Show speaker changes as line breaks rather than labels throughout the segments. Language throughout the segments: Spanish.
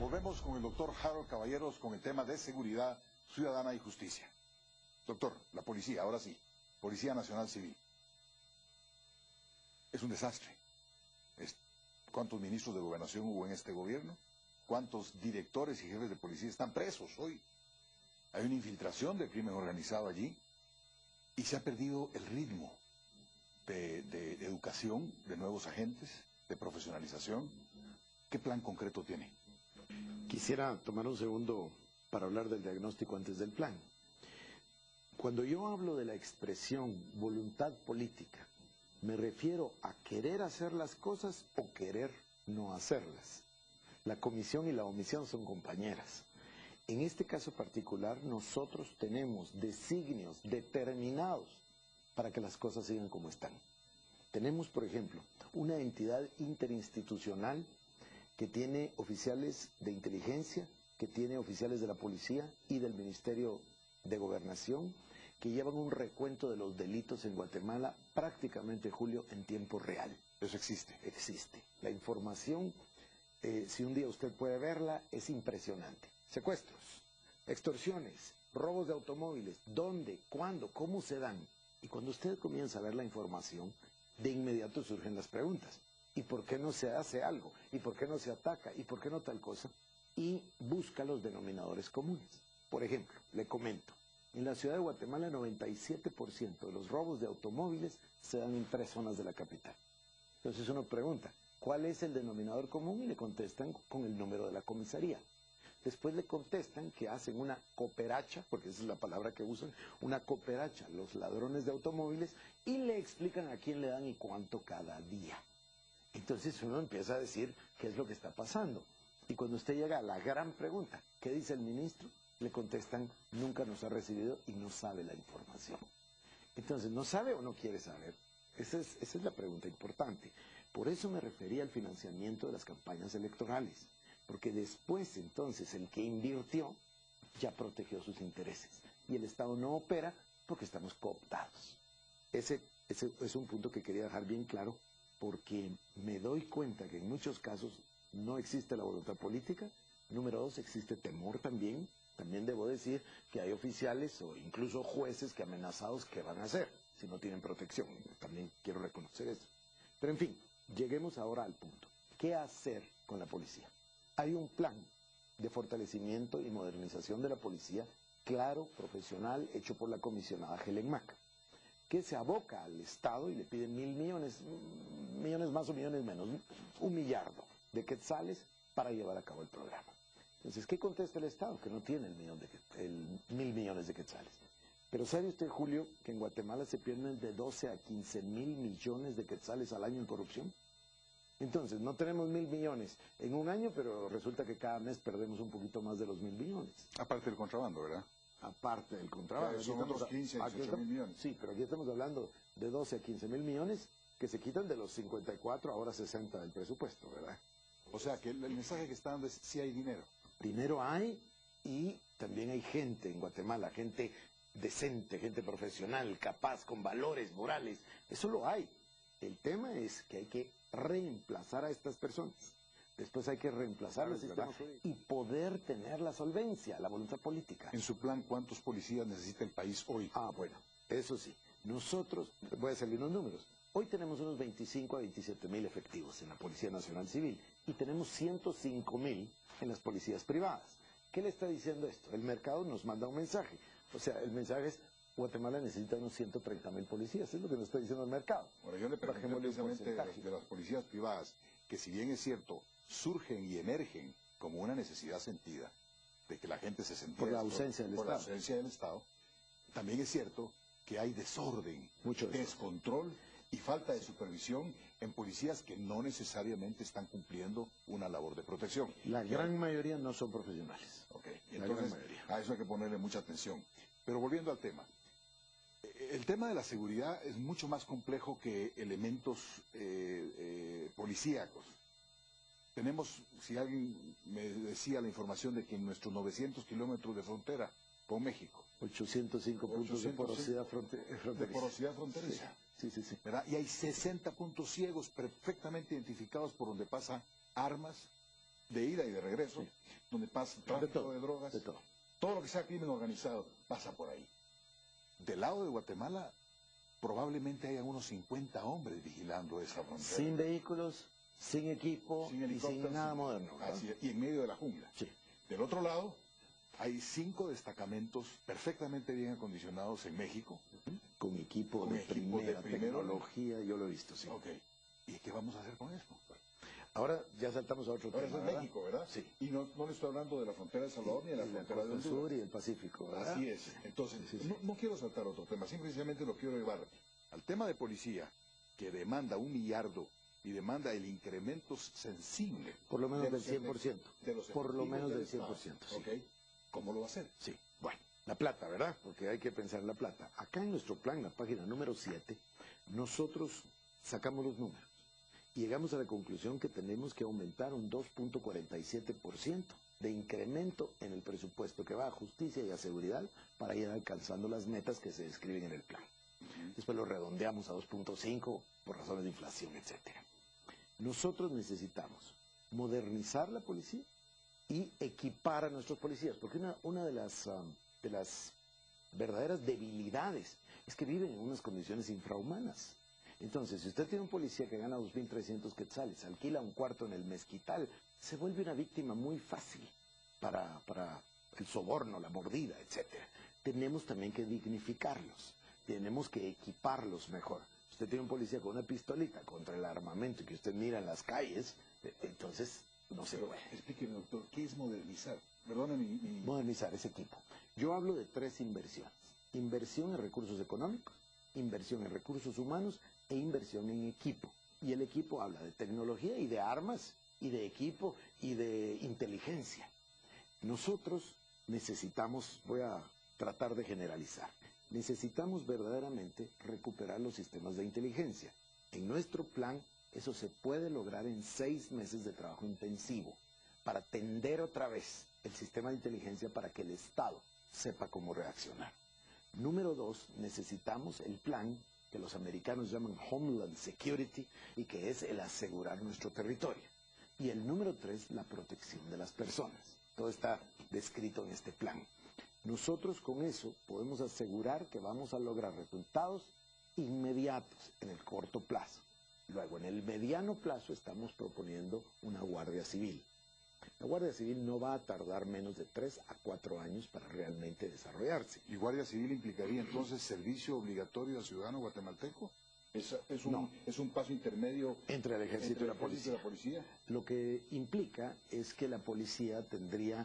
Volvemos con el doctor Harold Caballeros con el tema de seguridad ciudadana y justicia. Doctor, la policía, ahora sí, Policía Nacional Civil. Es un desastre. ¿Cuántos ministros de gobernación hubo en este gobierno? ¿Cuántos directores y jefes de policía están presos hoy? Hay una infiltración del crimen organizado allí y se ha perdido el ritmo de educación de nuevos agentes, de profesionalización. ¿Qué plan concreto tiene?
Quisiera tomar un segundo para hablar del diagnóstico antes del plan. Cuando yo hablo de la expresión voluntad política, me refiero a querer hacer las cosas o querer no hacerlas. La comisión y la omisión son compañeras. En este caso particular, nosotros tenemos designios determinados para que las cosas sigan como están. Tenemos, por ejemplo, una entidad interinstitucional que tiene oficiales de inteligencia, que tiene oficiales de la policía y del Ministerio de Gobernación, que llevan un recuento de los delitos en Guatemala prácticamente, Julio, en tiempo real.
Eso existe.
Existe. La información, si un día usted puede verla, es impresionante. Secuestros, extorsiones, robos de automóviles, dónde, cuándo, cómo se dan. Y cuando usted comienza a ver la información, de inmediato surgen las preguntas. ¿Y por qué no se hace algo? ¿Y por qué no se ataca? ¿Y por qué no tal cosa? Y busca los denominadores comunes. Por ejemplo, le comento, en la ciudad de Guatemala, el 97% de los robos de automóviles se dan en 3 zonas de la capital. Entonces uno pregunta, ¿cuál es el denominador común? Y le contestan con el número de la comisaría. Después le contestan que hacen una cooperacha, porque esa es la palabra que usan, una cooperacha, los ladrones de automóviles, y le explican a quién le dan y cuánto cada día. Entonces uno empieza a decir qué es lo que está pasando. Y cuando usted llega a la gran pregunta, ¿qué dice el ministro? Le contestan, nunca nos ha recibido y no sabe la información. Entonces, ¿no sabe o no quiere saber? Esa es la pregunta importante. Por eso me refería al financiamiento de las campañas electorales. Porque después, entonces, el que invirtió ya protegió sus intereses. Y el Estado no opera porque estamos cooptados. Ese es un punto que quería dejar bien claro, porque me doy cuenta que en muchos casos no existe la voluntad política. Número 2, existe temor también. También debo decir que hay oficiales o incluso jueces que amenazados, ¿qué van a hacer si no tienen protección? También quiero reconocer eso. Pero en fin, lleguemos ahora al punto. ¿Qué hacer con la policía? Hay un plan de fortalecimiento y modernización de la policía, claro, profesional, hecho por la comisionada Helen Mack, que se aboca al Estado y le pide 1.000 millones, millones más o millones menos, 1 millardo de quetzales para llevar a cabo el programa. Entonces, ¿qué contesta el Estado? Que no tiene el 1.000 millones de quetzales. Pero ¿sabe usted, Julio, que en Guatemala se pierden de 12 a 15.000 millones de quetzales al año en corrupción? Entonces, no tenemos 1.000 millones en un año, pero resulta que cada mes perdemos un poquito más de los 1.000 millones.
Aparte del contrabando, ¿verdad?
Aparte del contrabando.
Son otros 15, 18.000 millones.
Sí, pero aquí estamos hablando de 12 a 15.000 millones que se quitan de los 54, ahora 60 del presupuesto, ¿verdad?
O sea, que el mensaje que está dando es sí hay dinero.
Dinero hay y también hay gente en Guatemala, gente decente, gente profesional, capaz, con valores morales. Eso lo hay. El tema es que hay que reemplazar a estas personas. Después hay que reemplazar el sistema y poder tener la solvencia, la voluntad política.
En su plan, ¿cuántos policías necesita el país hoy?
Ah, bueno, eso sí. Nosotros, voy a salir unos números. Hoy tenemos unos 25 a 27.000 efectivos en la Policía Nacional Civil y tenemos 105.000 en las policías privadas. ¿Qué le está diciendo esto? El mercado nos manda un mensaje. O sea, el mensaje es, Guatemala necesita unos 130.000 policías. Es lo que nos está diciendo el mercado.
Bueno, yo le pregunté precisamente de las policías privadas, que si bien es cierto, surgen y emergen como una necesidad sentida, de que la gente se sentía...
Por la ausencia del Estado.
Por la ausencia del Estado. También es cierto que hay desorden,
mucho
descontrol y falta de supervisión en policías que no necesariamente están cumpliendo una labor de protección.
La gran mayoría no son profesionales.
Ok, entonces a eso hay que ponerle mucha atención. Pero volviendo al tema, el tema de la seguridad es mucho más complejo que elementos policíacos. Tenemos, si alguien me decía la información de que en nuestros 900 kilómetros de frontera con México,
805 puntos de porosidad fronteriza.
De porosidad fronteriza.
Sí.
¿Verdad? Y hay 60 puntos ciegos perfectamente identificados por donde pasan armas, de ida y de regreso,
Sí.
donde pasa
De
tráfico
todo,
de drogas,
de todo.
todo lo que sea crimen organizado pasa por ahí. Del lado de Guatemala, probablemente haya unos 50 hombres vigilando esa frontera.
Sin vehículos, sin equipo
Sin
y
helicópteros,
sin nada moderno, ¿verdad?
así es, y en medio de la jungla.
Sí.
Del otro lado, hay 5 destacamentos perfectamente bien acondicionados en México.
Con equipo
Con
de
equipo de
primera
primero.
tecnología, yo lo he visto, sí.
Ok. ¿Y qué vamos a hacer con eso?
Ahora ya saltamos a otro
Ahora
tema,
eso es
¿verdad?
México, ¿verdad?
Sí.
Y no le estoy hablando de la frontera de Salvador ni de la
Y la
frontera de
costa
Honduras.
sur y el Pacífico, ¿verdad?
Así es. Entonces,
Sí, sí.
no quiero saltar otro tema, simplemente lo quiero llevar al tema de policía, que demanda 1 millardo y demanda el incremento sensible.
Por lo menos
de
del
los
100%.
de los
Por lo
efectivos
menos del
Estado.
100%, sí.
¿Ok? ¿Cómo lo va a hacer?
Sí, bueno, la plata, ¿verdad? Porque hay que pensar en la plata. Acá en nuestro plan, la página número 7, nosotros sacamos los números y llegamos a la conclusión que tenemos que aumentar un 2.47% de incremento en el presupuesto que va a justicia y a seguridad para ir alcanzando las metas que se describen en el plan. Después lo redondeamos a 2.5 por razones de inflación, etcétera. Nosotros necesitamos modernizar la policía y equipar a nuestros policías, porque una de las verdaderas debilidades es que viven en unas condiciones infrahumanas. Entonces, si usted tiene un policía que gana 2.300 quetzales, alquila un cuarto en el Mezquital, se vuelve una víctima muy fácil para el soborno, la mordida, etcétera. Tenemos también que dignificarlos, tenemos que equiparlos mejor. Usted tiene un policía con una pistolita contra el armamento que usted mira en las calles, entonces no se puede.
Explíqueme, doctor, ¿qué es modernizar? Perdone mi...
Modernizar ese equipo. Yo hablo de 3 inversiones. Inversión en recursos económicos, inversión en recursos humanos e inversión en equipo. Y el equipo habla de tecnología y de armas y de equipo y de inteligencia. Nosotros necesitamos, voy a tratar de generalizar, necesitamos verdaderamente recuperar los sistemas de inteligencia. En nuestro plan eso se puede lograr en 6 meses de trabajo intensivo para tender otra vez el sistema de inteligencia para que el Estado sepa cómo reaccionar. Número 2, necesitamos el plan que los americanos llaman Homeland Security y que es el asegurar nuestro territorio. Y el número 3, la protección de las personas. Todo está descrito en este plan. Nosotros con eso podemos asegurar que vamos a lograr resultados inmediatos en el corto plazo. Luego, en el mediano plazo estamos proponiendo una Guardia Civil. La Guardia Civil no va a tardar menos de 3 a 4 años para realmente desarrollarse.
¿Y Guardia Civil implicaría entonces servicio obligatorio al ciudadano guatemalteco?
No.
¿Es un paso intermedio
Entre el ejército y la
policía?
policía. Lo que implica es que la policía tendría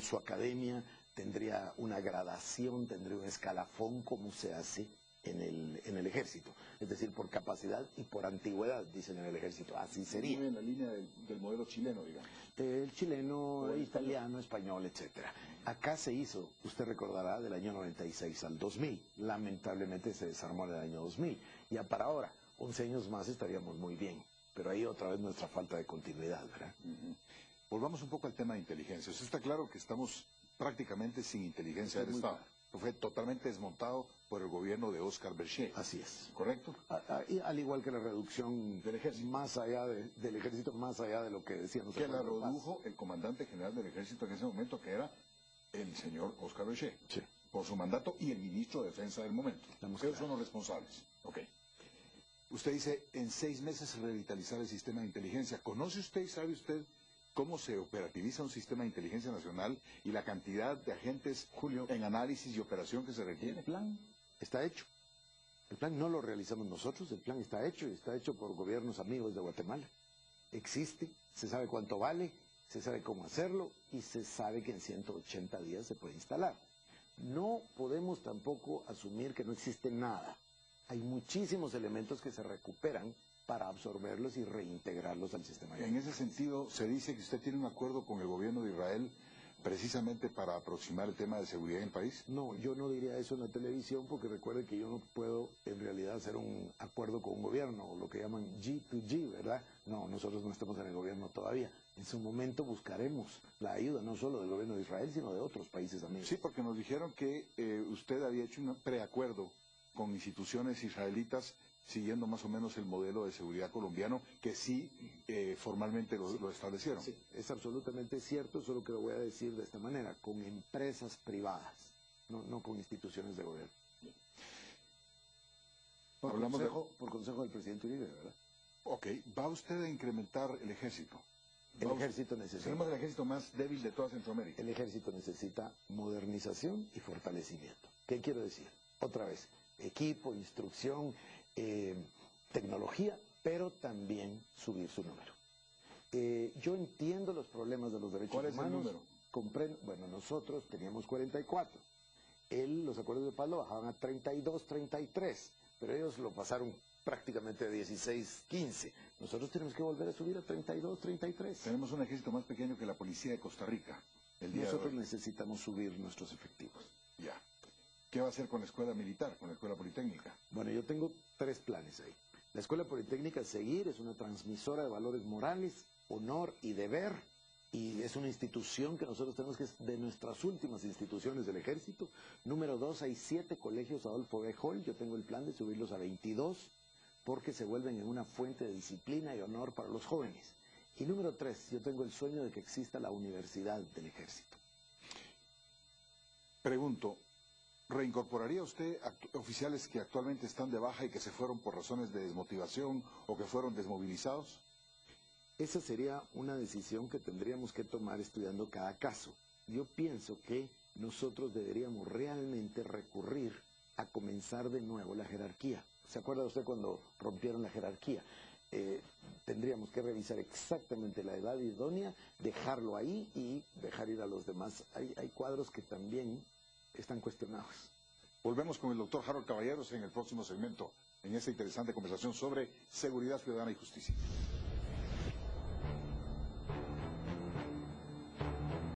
su academia, tendría una gradación, tendría un escalafón como se hace en el ejército. Es decir, por capacidad y por antigüedad, dicen en el ejército. Así sería.
En la línea del modelo chileno, digamos.
El chileno,
O el
italiano, español, etcétera. Acá se hizo, usted recordará, del año 96 al 2000. Lamentablemente se desarmó en el año 2000. Ya para ahora, 11 años más estaríamos muy bien. Pero ahí otra vez nuestra falta de continuidad, ¿verdad?
Volvamos un poco al tema de inteligencia. Usted está claro que estamos prácticamente sin inteligencia del
Muy
Estado.
claro.
Fue totalmente desmontado por el gobierno de Oscar Berger.
Así es.
¿Correcto?
Al igual que la reducción
Del ejército.
más allá del ejército, más allá de lo que decíamos.
Que la redujo el comandante general del ejército en ese momento, que era el señor Oscar Berger.
Sí.
Por su mandato y el ministro de Defensa del momento.
Estamos
Ellos
claros.
son los responsables. Ok. Usted dice, en 6 meses revitalizar el sistema de inteligencia. ¿Conoce usted y sabe usted cómo se operativiza un sistema de inteligencia nacional y la cantidad de agentes, Julio, en análisis y operación que se requiere?
El plan está hecho. El plan no lo realizamos nosotros, el plan está hecho y está hecho por gobiernos amigos de Guatemala. Existe, se sabe cuánto vale, se sabe cómo hacerlo y se sabe que en 180 días se puede instalar. No podemos tampoco asumir que no existe nada. Hay muchísimos elementos que se recuperan para absorberlos y reintegrarlos al sistema.
En ese sentido, se dice que usted tiene un acuerdo con el gobierno de Israel precisamente para aproximar el tema de seguridad en el país.
No, yo no diría eso en la televisión porque recuerde que yo no puedo en realidad hacer un acuerdo con un gobierno, o lo que llaman G2G, ¿verdad? No, nosotros no estamos en el gobierno todavía. En su momento buscaremos la ayuda no solo del gobierno de Israel, sino de otros países amigos.
Sí, porque nos dijeron que usted había hecho un preacuerdo con instituciones israelitas siguiendo más o menos el modelo de seguridad colombiano que sí formalmente lo establecieron.
Sí, es absolutamente cierto, solo que lo voy a decir de esta manera, con empresas privadas, no con instituciones de gobierno. Por consejo del presidente Uribe, ¿verdad?
Ok, ¿va usted a incrementar el ejército?
El ejército necesita...
Tenemos el ejército más débil de toda Centroamérica.
El ejército necesita modernización y fortalecimiento. ¿Qué quiero decir? Otra vez, equipo, instrucción, tecnología, pero también subir su número. Yo entiendo los problemas de los derechos humanos.
¿Cuál es el número?
Comprendo, bueno, nosotros teníamos 44. Los acuerdos de paz lo bajaban a 32, 33, pero ellos lo pasaron prácticamente a 16, 15. Nosotros tenemos que volver a subir a 32, 33.
Tenemos un ejército más pequeño que la policía de Costa Rica.
Nosotros necesitamos subir nuestros efectivos.
Ya. ¿Qué va a hacer con la escuela militar, con la escuela politécnica?
Bueno, yo tengo 3 planes ahí. La escuela politécnica seguir, es una transmisora de valores morales, honor y deber, y es una institución que nosotros tenemos que es de nuestras últimas instituciones del ejército. Número 2, hay 7 colegios Adolfo B. Hall, yo tengo el plan de subirlos a 22, porque se vuelven en una fuente de disciplina y honor para los jóvenes. Y número 3, yo tengo el sueño de que exista la universidad del ejército.
Pregunto, ¿reincorporaría usted oficiales que actualmente están de baja y que se fueron por razones de desmotivación o que fueron desmovilizados?
Esa sería una decisión que tendríamos que tomar estudiando cada caso. Yo pienso que nosotros deberíamos realmente recurrir a comenzar de nuevo la jerarquía. ¿Se acuerda usted cuando rompieron la jerarquía? Tendríamos que revisar exactamente la edad idónea, dejarlo ahí y dejar ir a los demás. Hay cuadros que también están cuestionados.
Volvemos con el doctor Harold Caballeros en el próximo segmento, en esta interesante conversación sobre seguridad ciudadana y justicia.